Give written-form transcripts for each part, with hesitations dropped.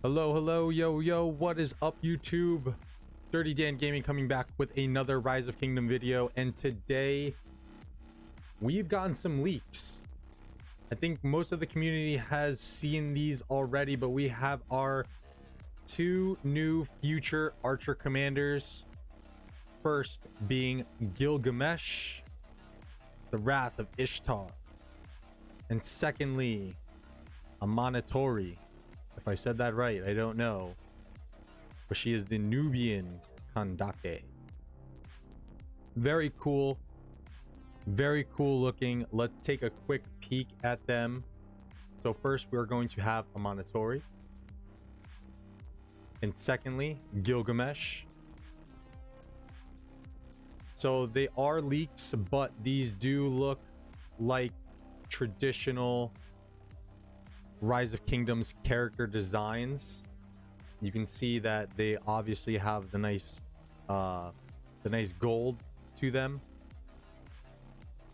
Hello, yo, what is up, YouTube? Dirty Dan Gaming coming back with another Rise of Kingdom video, and today we've gotten some leaks. I think most of the community has seen these already, but we have our two new future archer commanders. First being Gilgamesh, the Wrath of Ishtar, and secondly, Amanatori. If I said that right, I don't know. But she is the Nubian Kendake. Very cool. Very cool looking. Let's take a quick peek at them. So first, we're going to have Amanatori. And secondly, Gilgamesh. So they are leaks, but these do look like traditional Rise of Kingdoms character designs. You can see that they obviously have the nice gold to them,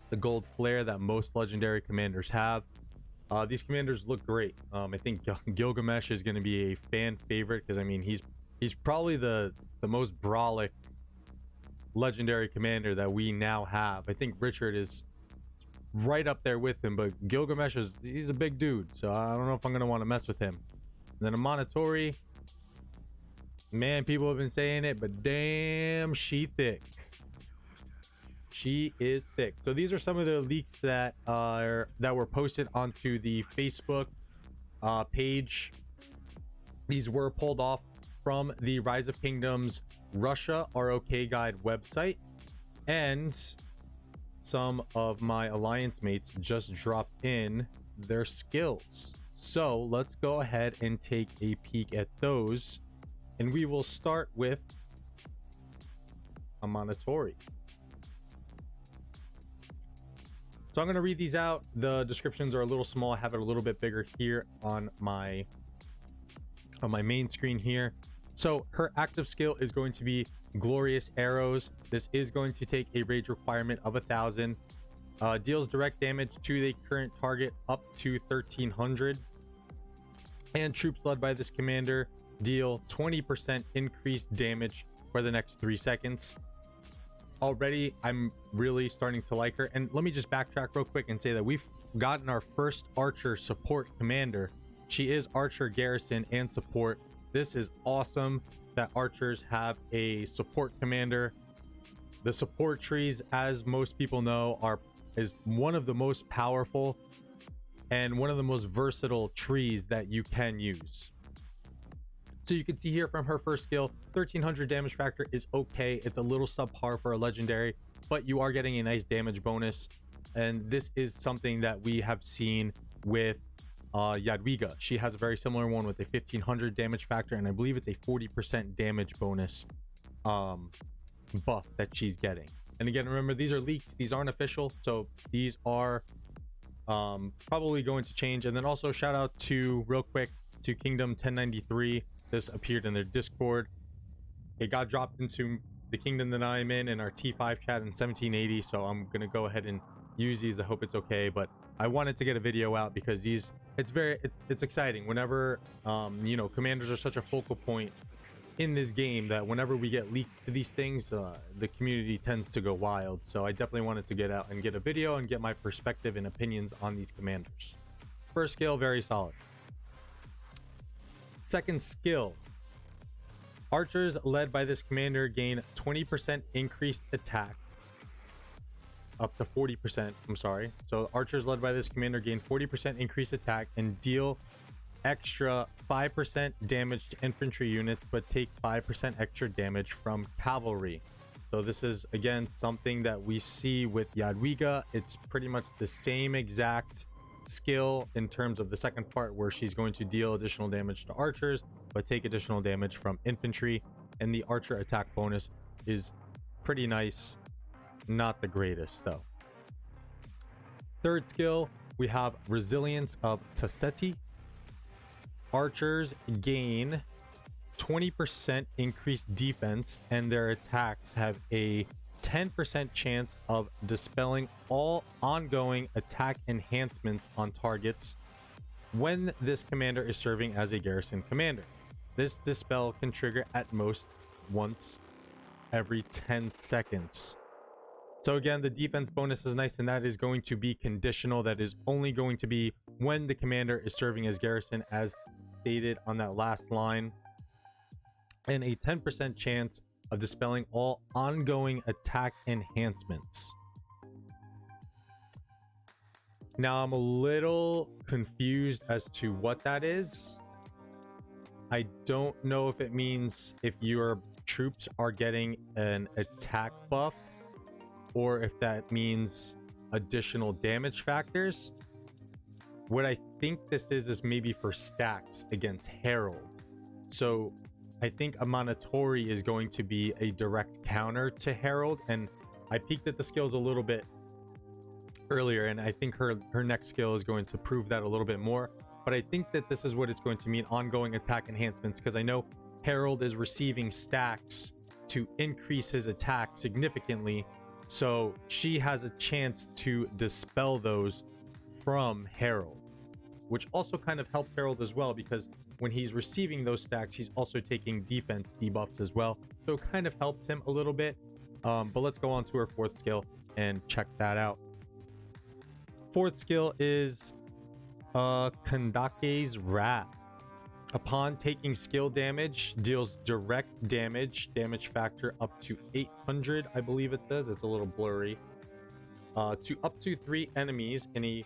the gold flare that most legendary commanders have. These commanders look great. I think Gilgamesh is going to be a fan favorite because I mean he's probably the most brolic legendary commander that we now have. I think Richard is right up there with him, but Gilgamesh he's a big dude, so I don't know if I'm gonna want to mess with him. And then Amanatori, man, people have been saying it, but damn, she thick. She is thick. So these are some of the leaks that were posted onto the Facebook page. These were pulled off from the Rise of Kingdoms Russia ROK guide website, and some of my alliance mates just dropped in their skills. So let's go ahead and take a peek at those, and we will start with Amanatori. So I'm going to read these out. The descriptions are a little small. I have it a little bit bigger here on my main screen here. So her active skill is going to be Glorious Arrows. This is going to take a rage requirement of 1,000. Deals direct damage to the current target up to 1,300. And troops led by this commander deal 20% increased damage for the next 3 seconds. Already, I'm really starting to like her. And let me just backtrack real quick and say that we've gotten our first archer support commander. She is archer, garrison, and support. This is awesome that archers have a support commander. The support trees, as most people know, is one of the most powerful and one of the most versatile trees that you can use. So you can see here from her first skill, 1300 damage factor is okay. It's a little subpar for a legendary, but you are getting a nice damage bonus. And this is something that we have seen with Jadwiga. She has a very similar one with a 1500 damage factor, and I believe it's a 40% damage bonus buff that she's getting. And again, remember, these are leaks, these aren't official, so these are probably going to change. And then also shout out to, real quick, to Kingdom 1093. This appeared in their Discord. It got dropped into the kingdom that I'm in our T5 chat in 1780, so I'm gonna go ahead and use these. I hope it's okay, but I wanted to get a video out because it's exciting whenever you know, commanders are such a focal point in this game that whenever we get leaks to these things, the community tends to go wild. So I definitely wanted to get out and get a video and get my perspective and opinions on these commanders. First skill, very solid. Second skill, archers led by this commander gain 20% increased attack up to 40%. I'm sorry. So archers led by this commander gain 40% increased attack and deal extra 5% damage to infantry units, but take 5% extra damage from cavalry. So this is again something that we see with Jadwiga. It's pretty much the same exact skill in terms of the second part, where she's going to deal additional damage to archers but take additional damage from infantry, and the archer attack bonus is pretty nice. Not the greatest though. Third skill, we have Resilience of Tasetti. Archers gain 20% increased defense, and their attacks have a 10% chance of dispelling all ongoing attack enhancements on targets when this commander is serving as a garrison commander. This dispel can trigger at most once every 10 seconds. So again, the defense bonus is nice, and that is going to be conditional. That is only going to be when the commander is serving as garrison, as stated on that last line. And a 10% chance of dispelling all ongoing attack enhancements. Now, I'm a little confused as to what that is. I don't know if it means if your troops are getting an attack buff, or if that means additional damage factors. What I think this is maybe for stacks against Herald. So I think Amanatori is going to be a direct counter to Herald, and I peeked at the skills a little bit earlier, and I think her next skill is going to prove that a little bit more. But I think that this is what it's going to mean, ongoing attack enhancements, because I know Herald is receiving stacks to increase his attack significantly, so she has a chance to dispel those from Herald, which also kind of helps Herald as well, because when he's receiving those stacks, he's also taking defense debuffs as well, so it kind of helped him a little bit. But let's go on to her fourth skill and check that out. Fourth skill is Kendake's Wrath. Upon taking skill damage, deals direct damage factor up to 800, I believe it says. It's a little blurry. To up to 3 enemies in a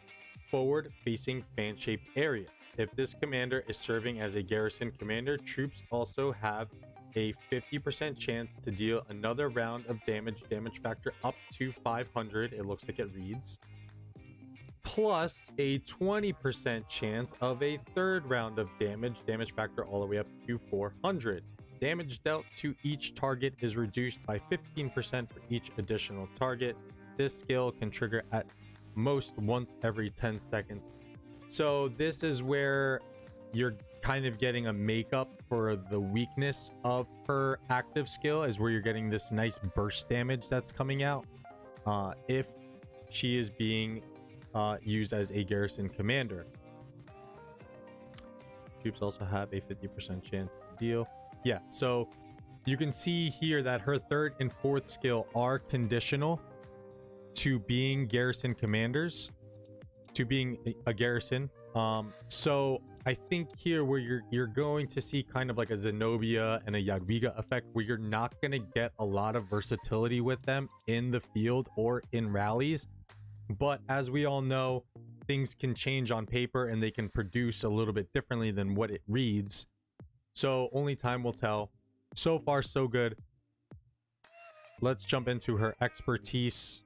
forward facing fan shaped area. If this commander is serving as a garrison commander, troops also have a 50% chance to deal another round of damage factor up to 500, it looks like it reads, plus a 20% chance of a third round of damage factor all the way up to 400. Damage dealt to each target is reduced by 15% for each additional target. This skill can trigger at most once every 10 seconds. So this is where you're kind of getting a makeup for the weakness of her active skill, is where you're getting this nice burst damage that's coming out if she is being used as a garrison commander. Troops also have a 50% chance to deal. Yeah, so you can see here that her third and fourth skill are conditional to being garrison commanders, to being a garrison. So I think here where you're going to see kind of like a Zenobia and a Jadwiga effect, where you're not going to get a lot of versatility with them in the field or in rallies. But as we all know, things can change on paper and they can produce a little bit differently than what it reads. So only time will tell. So far, so good. Let's jump into her expertise,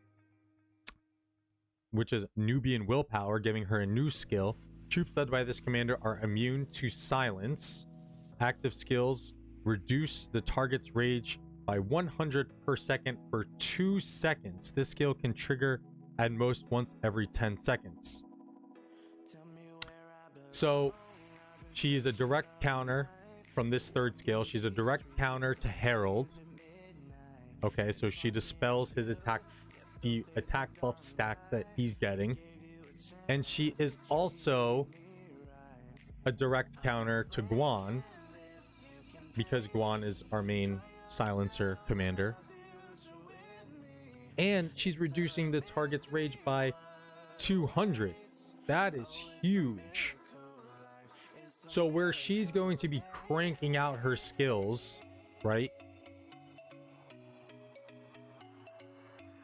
which is Nubian Willpower, giving her a new skill. Troops led by this commander are immune to silence. Active skills reduce the target's rage by 100 per second for 2 seconds. This skill can trigger at most once every 10 seconds. So she is a direct counter from this third skill. She's a direct counter to Herald. Okay, so she dispels his attack buff stacks that he's getting. And she is also a direct counter to Guan, because Guan is our main silencer commander. And she's reducing the target's rage by 200. That is huge. So where she's going to be cranking out her skills, right?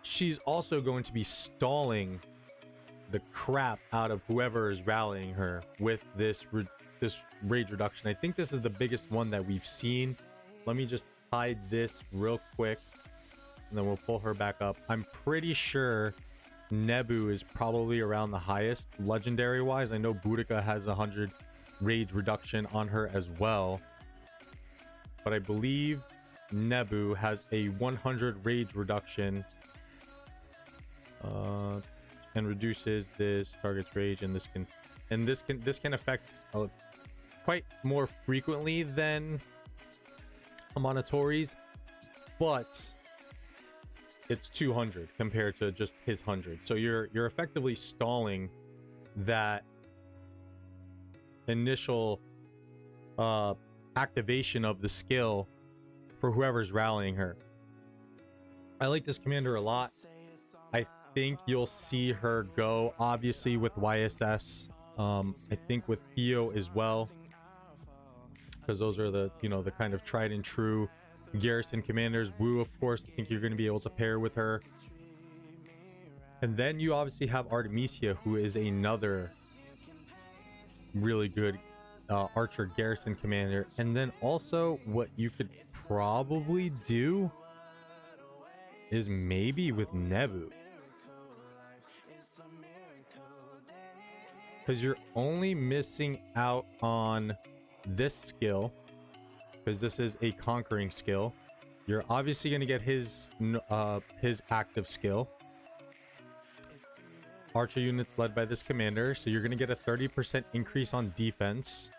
She's also going to be stalling the crap out of whoever is rallying her with this rage reduction. I think this is the biggest one that we've seen. Let me just hide this real quick, and then we'll pull her back up. I'm pretty sure Nebu is probably around the highest legendary wise. I know Boudica has 100 rage reduction on her as well, but I believe Nebu has a 100 rage reduction and reduces this target's rage, and this can affect quite more frequently than Amanatori's, but it's 200 compared to just his 100. So you're effectively stalling that initial activation of the skill for whoever's rallying her. I like this commander a lot. I think you'll see her go obviously with YSS. I think with Theo as well, because those are the, you know, the kind of tried and true garrison commanders. Wu, of course, I think you're going to be able to pair with her. And then you obviously have Artemisia, who is another really good archer garrison commander. And then also what you could probably do is maybe with Nebu, because you're only missing out on this skill, because this is a conquering skill. You're obviously going to get his active skill, archer units led by this commander, so you're going to get a 30% increase on defense.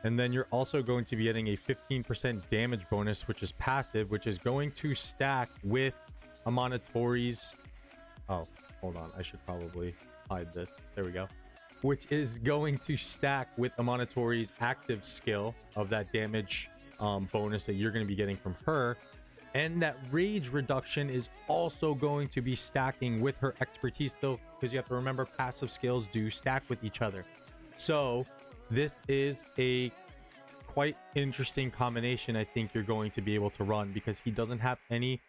And then you're also going to be getting a 15% damage bonus, which is passive, which is going to stack with Amonatori's. Oh, hold on. I should probably hide this. There we go. Which is going to stack with Amonatori's active skill of that damage bonus that you're going to be getting from her. And that rage reduction is also going to be stacking with her expertise, though, because you have to remember passive skills do stack with each other. So this is a quite interesting combination I think you're going to be able to run, because he doesn't have any.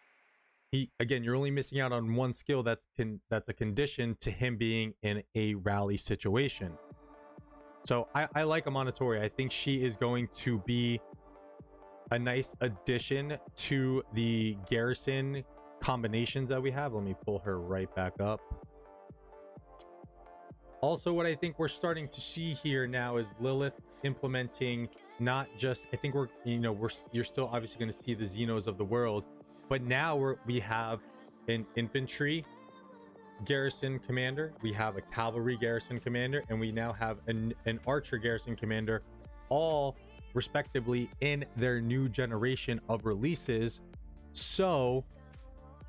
Again, you're only missing out on one skill that's a condition to him being in a rally situation. So I like Amonatori. I think she is going to be a nice addition to the garrison combinations that we have. Let me pull her right back up. Also, what I think we're starting to see here now is Lillith implementing not just, I think you're still obviously going to see the Xenos of the world, but now we have an infantry garrison commander, we have a cavalry garrison commander, and we now have an archer garrison commander, all respectively in their new generation of releases. So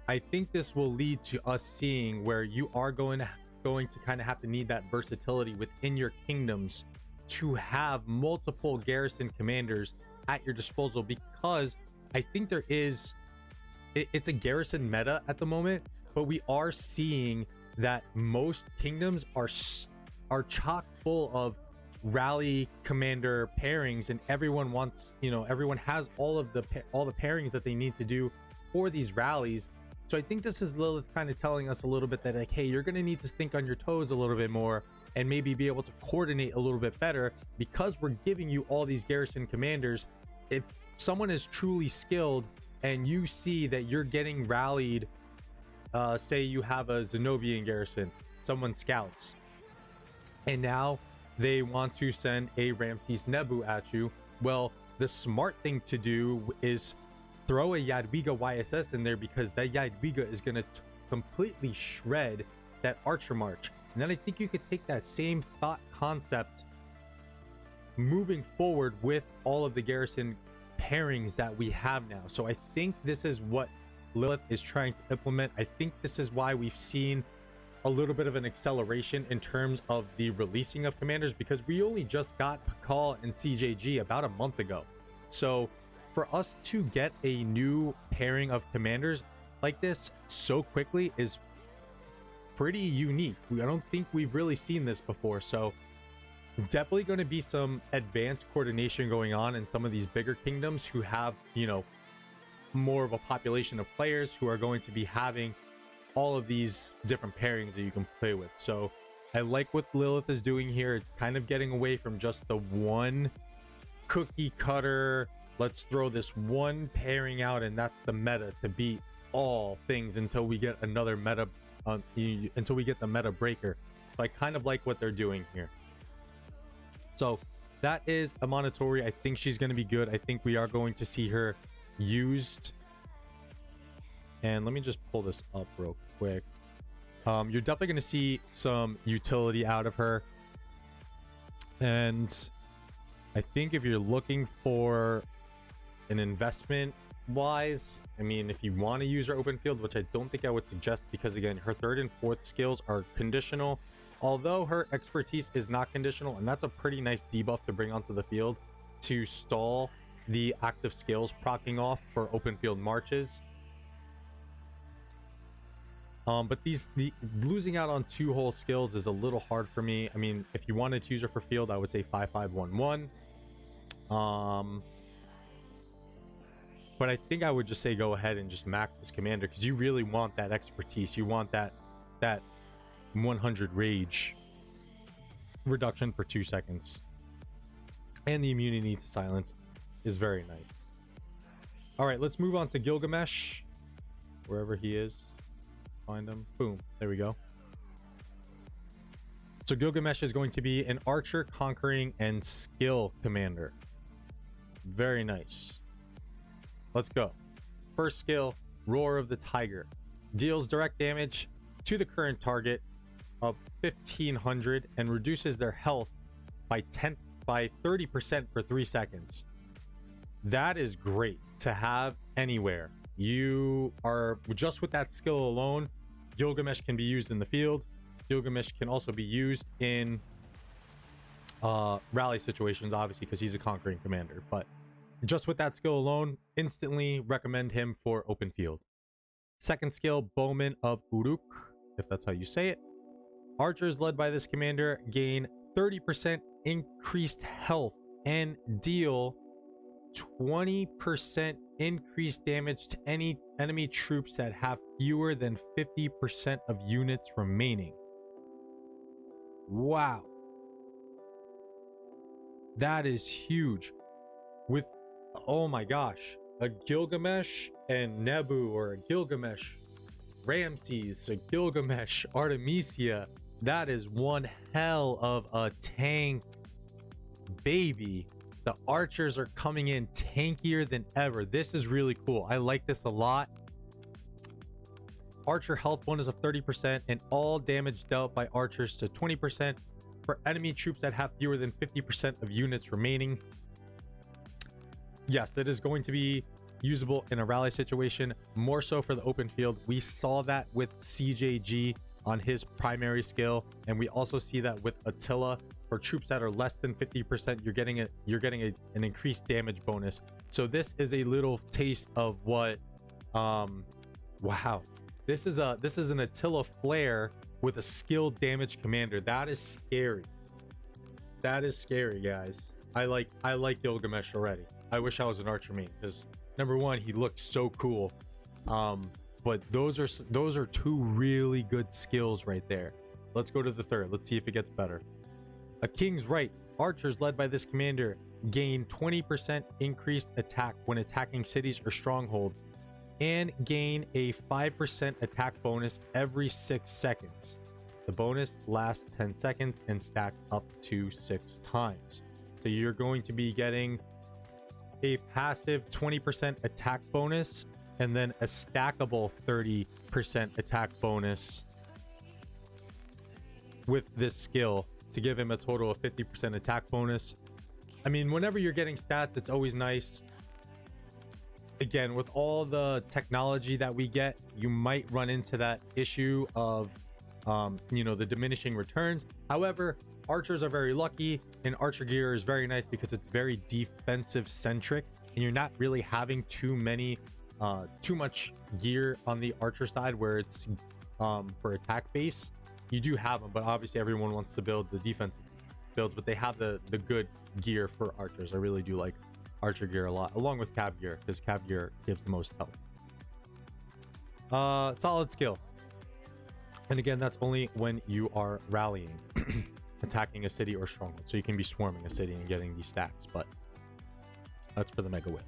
I think this will lead to us seeing where you are going to kind of have to need that versatility within your kingdoms to have multiple garrison commanders at your disposal, because I think there is, it's a garrison meta at the moment, but we are seeing that most kingdoms are chock full of rally commander pairings, and everyone wants, everyone has all the pairings that they need to do for these rallies. So I think this is Lillith kind of telling us a little bit that, like, hey, you're going to need to think on your toes a little bit more and maybe be able to coordinate a little bit better, because we're giving you all these garrison commanders. If someone is truly skilled and you see that you're getting rallied, say you have a Zenobian garrison, someone scouts, and now they want to send a Ramses Nebu at you. Well, the smart thing to do is throw a Jadwiga YSS in there, because that Jadwiga is going to completely shred that archer march. And then I think you could take that same thought concept moving forward with all of the garrison pairings that we have now. So I think this is what Lillith is trying to implement. I think this is why we've seen a little bit of an acceleration in terms of the releasing of commanders, because we only just got Pakal and CJG about a month ago. So for us to get a new pairing of commanders like this so quickly is pretty unique. I don't think we've really seen this before. So definitely going to be some advanced coordination going on in some of these bigger kingdoms who have, more of a population of players who are going to be having all of these different pairings that you can play with. So I like what Lillith is doing here. It's kind of getting away from just the one cookie cutter, let's throw this one pairing out and that's the meta to beat all things until we get another meta, until we get the meta breaker. So I kind of like what they're doing here. So that is Amonatori. I think she's going to be good. I think we are going to see her used. And let me just pull this up real quick. You're definitely going to see some utility out of her. And I think if you're looking for an investment wise, I mean, if you want to use her open field, which I don't think I would suggest, because again, her third and fourth skills are conditional, although her expertise is not conditional, and that's a pretty nice debuff to bring onto the field. to stall the active skills proccing off for open field marches. But the losing out on 2 whole skills is a little hard for me. I mean, if you wanted to use her for field, I would say 5-5-1-1. But I think I would just say go ahead and just max this commander, because you really want that expertise. You want that 100 rage reduction for 2 seconds. And the immunity to silence is very nice. All right, let's move on to Gilgamesh. Wherever he is. Find him. Boom. There we go. So Gilgamesh is going to be an archer, conquering, and skill commander. Very nice. Let's go. First skill, Roar of the Tiger. Deals direct damage to the current target of 1500 and reduces their health by 30% for 3 seconds. That is great to have anywhere. You are just with that skill alone. Gilgamesh can be used in the field. Gilgamesh can also be used in rally situations, obviously, because he's a conquering commander. But just with that skill alone, instantly recommend him for open field. Second skill, Bowman of Uruk, if that's how you say it. Archers led by this commander gain 30% increased health and deal 20% increased damage to any enemy troops that have fewer than 50% of units remaining. Wow. That is huge. With, oh my gosh, a Gilgamesh and Nebu, or a Gilgamesh Ramses, a Gilgamesh Artemisia. That is one hell of a tank, baby. The archers are coming in tankier than ever. This is really cool. I like this a lot. Archer health bonus of 30% and all damage dealt by archers to 20% for enemy troops that have fewer than 50% of units remaining. Yes, it is going to be usable in a rally situation, more so for the open field. We saw that with CJG on his primary skill, and we also see that with Attila. For troops that are less than 50%, you're getting an increased damage bonus. So this is a little taste of what wow, this is an Attila flare with a skilled damage commander. That is scary. That is scary, guys. I like Gilgamesh already. I wish I was an archer main, because number one, he looks so cool. But those are 2 really good skills right there. Let's go to the third. Let's see if it gets better. A King's Right. Archers led by this commander gain 20% increased attack when attacking cities or strongholds, and gain a 5% attack bonus every 6 seconds. The bonus lasts 10 seconds and stacks up to 6 times. So you're going to be getting a passive 20% attack bonus and then a stackable 30% attack bonus with this skill to give him a total of 50% attack bonus. I mean, whenever you're getting stats, it's always nice. Again, with all the technology that we get, you might run into that issue of the diminishing returns. However, archers are very lucky, and archer gear is very nice because it's very defensive centric, and you're not really having too much gear on the archer side where it's for attack base. You do have them, but obviously everyone wants to build the defensive builds, but they have the good gear for archers. I really do like archer gear a lot, along with cav gear, because cav gear gives the most health. Solid skill. And again, that's only when you are rallying, attacking a city or stronghold. So you can be swarming a city and getting these stacks, but that's for the mega whales.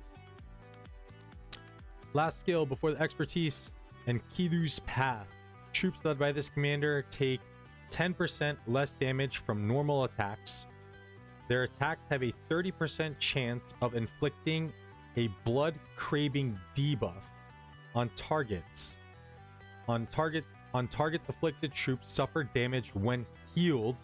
Last skill before the expertise, and Kilu's Path. Troops led by this commander take 10% less damage from normal attacks. Their attacks have a 30% chance of inflicting a blood-craving debuff on targets. On targets, afflicted troops suffer damage when healed.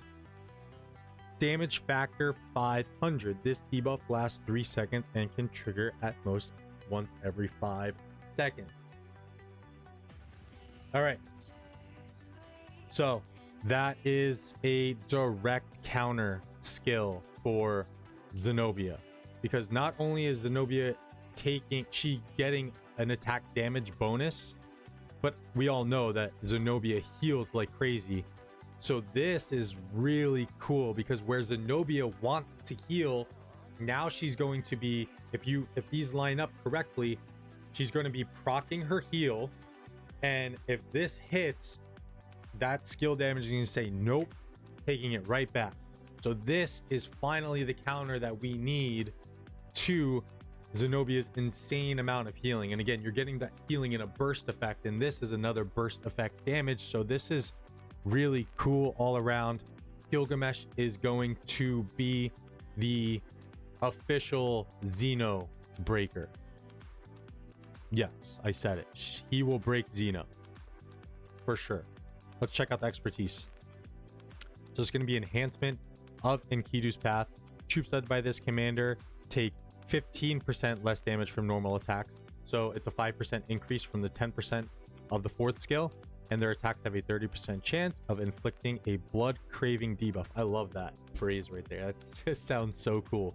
Damage factor 500. This debuff lasts 3 seconds and can trigger at most once every 5 seconds. All right. So that is a direct counter skill for Zenobia. because not only is Zenobia getting an attack damage bonus, but we all know that Zenobia heals like crazy. So this is really cool, because where Zenobia wants to heal, now she's going to be, if these line up correctly, she's going to be proccing her heal, and if this hits, that skill damage is going to say nope, taking it right back. So this is finally the counter that we need to Zenobia's insane amount of healing. And again, you're getting that healing in a burst effect, and this is another burst effect damage. So this is really cool all around. Gilgamesh is going to be the official Xeno breaker. Yes, I said it. He will break Xeno for sure. Let's check out the expertise. So it's going to be enhancement of Enkidu's path. Troops led by this commander take 15% less damage from normal attacks. So it's a 5% increase from the 10% of the fourth skill, and their attacks have a 30% chance of inflicting a blood craving debuff. I love that phrase right there. That just sounds so cool.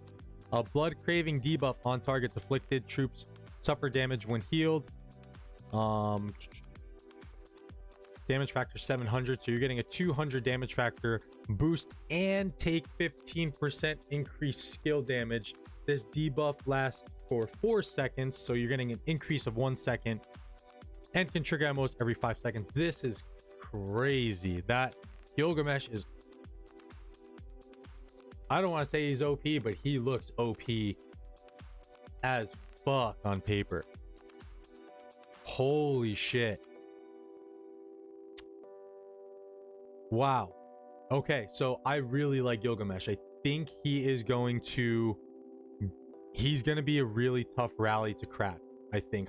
A blood craving debuff on targets afflicted. Troops suffer damage when healed. Damage factor 700, so you're getting a 200 damage factor boost and take 15% increased skill damage. This debuff lasts for 4 seconds, so you're getting an increase of 1 second and can trigger at most every 5 seconds. This is crazy. That Gilgamesh is, I don't want to say he's OP, but he looks OP as fuck on paper. Holy shit. Wow. Okay, so I really like Gilgamesh. I think he's going to be a really tough rally to crack. I think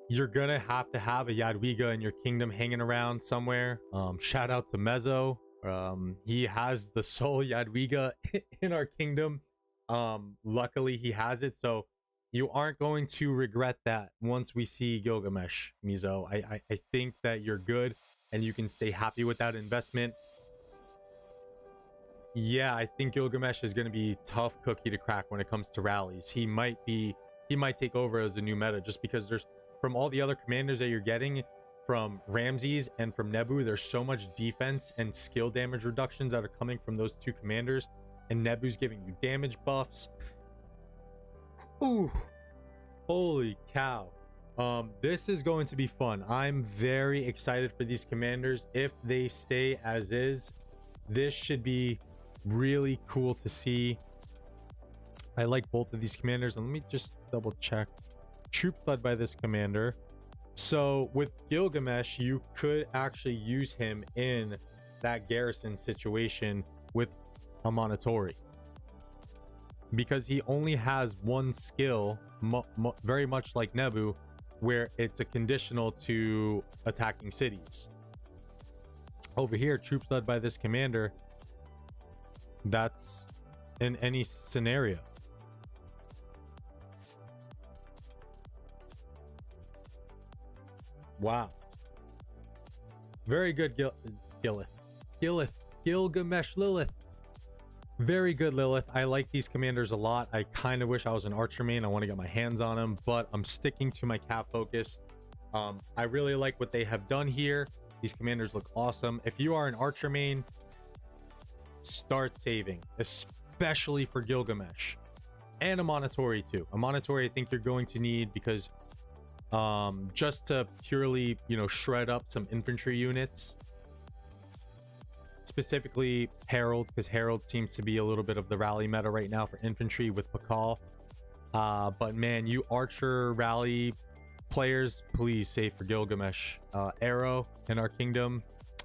you're gonna have to have a Jadwiga in your kingdom hanging around somewhere. Shout out to Mezzo. He has the sole Jadwiga in our kingdom. Luckily he has it, so you aren't going to regret that once we see Gilgamesh, Mizo. I think that you're good and you can stay happy with that investment. Yeah, I think Gilgamesh is going to be tough cookie to crack when it comes to rallies. He might take over as a new meta, just because there's, from all the other commanders that you're getting from Ramses and from Nebu, there's so much defense and skill damage reductions that are coming from those two commanders, and Nebu's giving you damage buffs. Ooh, holy cow. This is going to be fun. I'm very excited for these commanders. If they stay as is, this should be really cool to see. I like both of these commanders, and let me just double check. Troops led by this commander. So with Gilgamesh, you could actually use him in that garrison situation with Amonatori, because he only has one skill, very much like Nebu, where it's a conditional to attacking cities. Over here, troops led by this commander, that's in any scenario. Wow. Very good, Gilgamesh Lillith. Very good, Lillith. I like these commanders a lot. I kind of wish I was an archer main. I want to get my hands on them, but I'm sticking to my cap focus. I really like what they have done here. These commanders look awesome. If you are an archer main, start saving, especially for Gilgamesh and Amonatori too. Amonatori, I think you're going to need, because just to purely, shred up some infantry units, specifically Herald, because Herald seems to be a little bit of the rally meta right now for infantry with Pakal. But man, you archer rally players, please save for Gilgamesh. Arrow in our kingdom.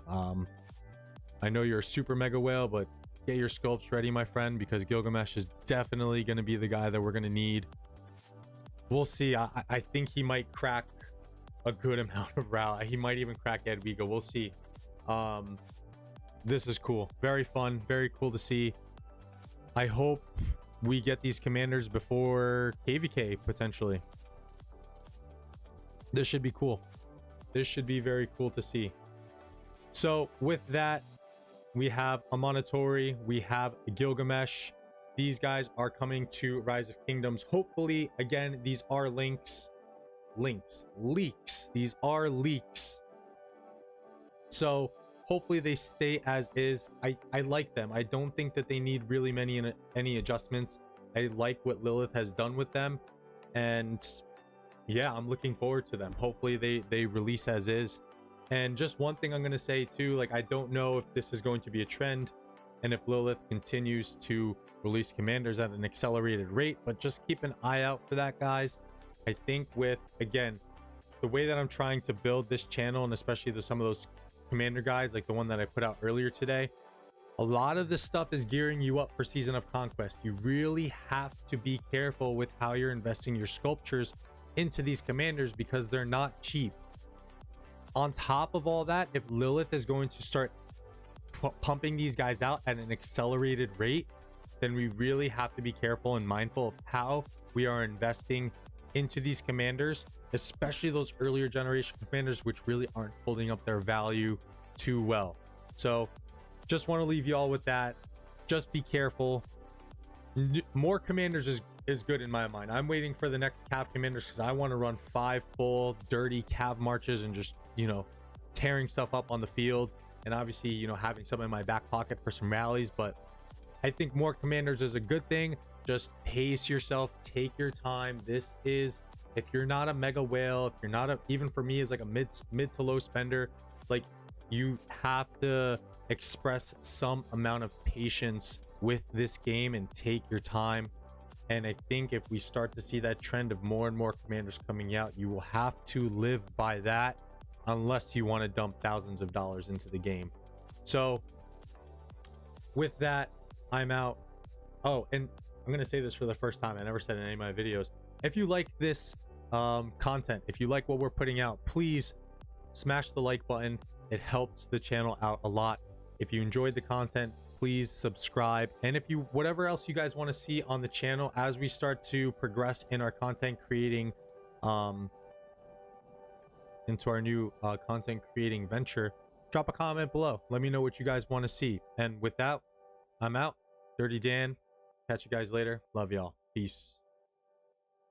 I know you're a super mega whale, but get your sculpts ready, my friend, because Gilgamesh is definitely going to be the guy that we're going to need. We'll see. I think he might crack a good amount of rally. He might even crack Jadwiga. We'll see. This is cool. Very fun. Very cool to see. I hope we get these commanders before KVK, potentially. This should be cool. This should be very cool to see. So with that, we have Amonatori, we have Gilgamesh. these guys are coming to Rise of Kingdoms. Hopefully, again, these are leaks. These are leaks. So hopefully they stay as is. I like them. I don't think that they need really any adjustments. I like what Lillith has done with them, and yeah, I'm looking forward to them. Hopefully they release as is. And just one thing I'm going to say too, like, I don't know if this is going to be a trend and if Lillith continues to release commanders at an accelerated rate, but just keep an eye out for that, guys. I think with, again, the way that I'm trying to build this channel, and especially some of those commander guides, like the one that I put out earlier today, a lot of this stuff is gearing you up for Season of Conquest. You really have to be careful with how you're investing your sculptures into these commanders because they're not cheap. On top of all that, if Lillith is going to start pumping these guys out at an accelerated rate, then we really have to be careful and mindful of how we are investing into these commanders, especially those earlier generation commanders, which really aren't holding up their value too well. So just want to leave you all with that. Just be careful. More commanders is good in my mind. I'm waiting for the next cav commanders because I want to run 5 full dirty cav marches and just, you know, tearing stuff up on the field, and obviously, you know, having some in my back pocket for some rallies. But I think more commanders is a good thing. Just pace yourself, take your time. This is, if you're not a mega whale, if you're not a, even for me as like a mid to low spender, like, you have to express some amount of patience with this game and take your time. And I think if we start to see that trend of more and more commanders coming out, you will have to live by that unless you want to dump thousands of dollars into the game. So with that, I'm out. Oh, and I'm going to say this for the first time. I never said in any of my videos. If you like this content, if you like what we're putting out, please smash the like button. It helps the channel out a lot. If you enjoyed the content, please subscribe. And if you, whatever else you guys want to see on the channel as we start to progress in our content creating, into our new content creating venture, drop a comment below. Let me know what you guys want to see. And with that, I'm out. Dirty Dan. Catch you guys later. Love y'all. Peace.